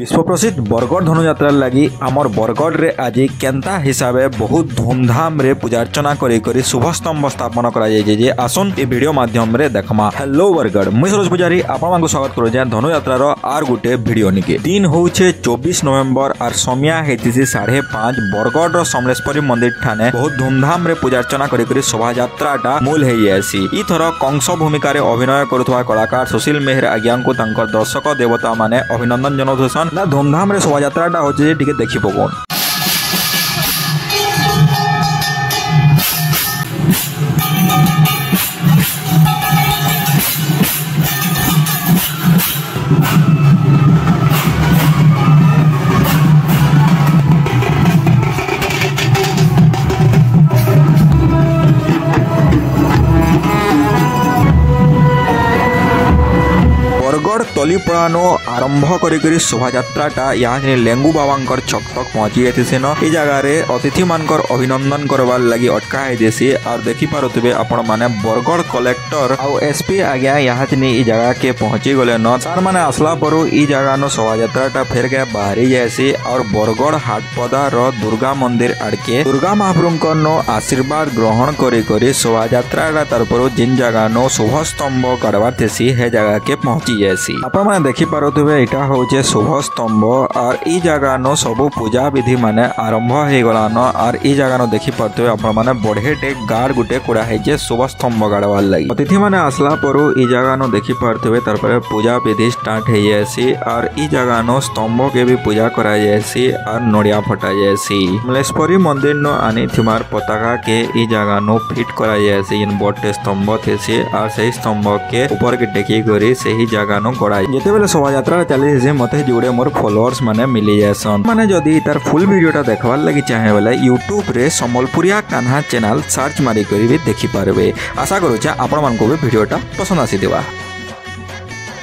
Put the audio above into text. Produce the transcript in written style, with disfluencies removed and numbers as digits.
विश्व प्रसिद्ध बरगढ़ धनुयात्रा लगी आमर बरगढ़ रे आज केंता हिसाबे बहुत धूमधाम रे पूजा अर्चना करी शुभ स्तंभ स्थापन करा जाय जे आसन ए वीडियो माध्यम रे देखमा। हेलो बरगढ़ मुई सरोज पुजारी आपन मानकु स्वागत करू जे धनुयात्रा रो आर गुटे वीडियो निके दिन होउछे 24 नवंबर आर समिया हेतिसी 5:30 बरगढ़ रो समलेश्वरी मंदिर ठाने बहुत धूमधाम रे पूजा अर्चना करी शोभा यात्राटा मूल हेई आसी। ई थरो कंस भूमिका रे अभिनय करुथवा कलाकार सुशील मेहर आज्ञा को तांकर दर्शक देवता माने अभिनंदन जनाउछन ना धूमधाम रे शोभा यात्राटा होचे टिके देखि पकोन। बरगढ़ तलीपड़ानो आरंभ करी शोभा यात्राटा यहाँ लेंगू बाबांकर छक तक पहुंची जाती न जगह रे अतिथि मानकर अभिनंदन करवार लगी अटका है और देखि पारुथिबे आपण माने बरगढ़ कलेक्टर आउ एसपी आज्ञा यहाँ ई जगह के पहुंची गले न तार माने आसला परू ई जगह नो शोभा यात्राटा फेर के बाहरी जासी और बरगढ़ हाटपदा रो दुर्गा मंदिर आड़के दुर्गा महाप्रभुंकर नो आशीर्वाद ग्रहण करी शोभा यात्राटा तरपरू जिन जगह नो शुभ स्तंभ करवार थेसी हे जगह के पहुंची आपण माने देखि पारुथिबे एटा होचे शुभ स्तंभ और ई जगह नो सबु पूजा विधि माने आरंभ हे गलानो और ई जगह नो देखि पारुथिबे आपण माने बढ़ेटे गाड़ गुटे कुड़ा है जे शुभ स्तंभ गाड़वार लगी अतिथि माने आसला परू ई जगह नो देखि पारुथिबे तारपरे पूजा विधि स्टार्ट हे जायसी और ई जगह नो स्तंभ के भी पूजा करा जायसी और नड़िया फटा जायसी समलेश्वरी मंदिर नो आनी थिमार पताका के ई जगह नो फिट करा जायसी इन बड़े स्तंभ थेसी और सही स्तंभ के ऊपर के टेकी करी सही जगह नो गड़ाई जेते बेले शोभा यात्रा चली जे मते जुड़े मोर फॉलोअर्स माने मिली जासन माने जदी तार फुल वीडियोटा देखवार लगी चाहे बेले यूट्यूब रे संबलपुरिया कान्हा चैनल सर्च मारी करी भी देखि पारबे। आशा करू आपण मानको भी वीडियोटा पसंद आसी देबा।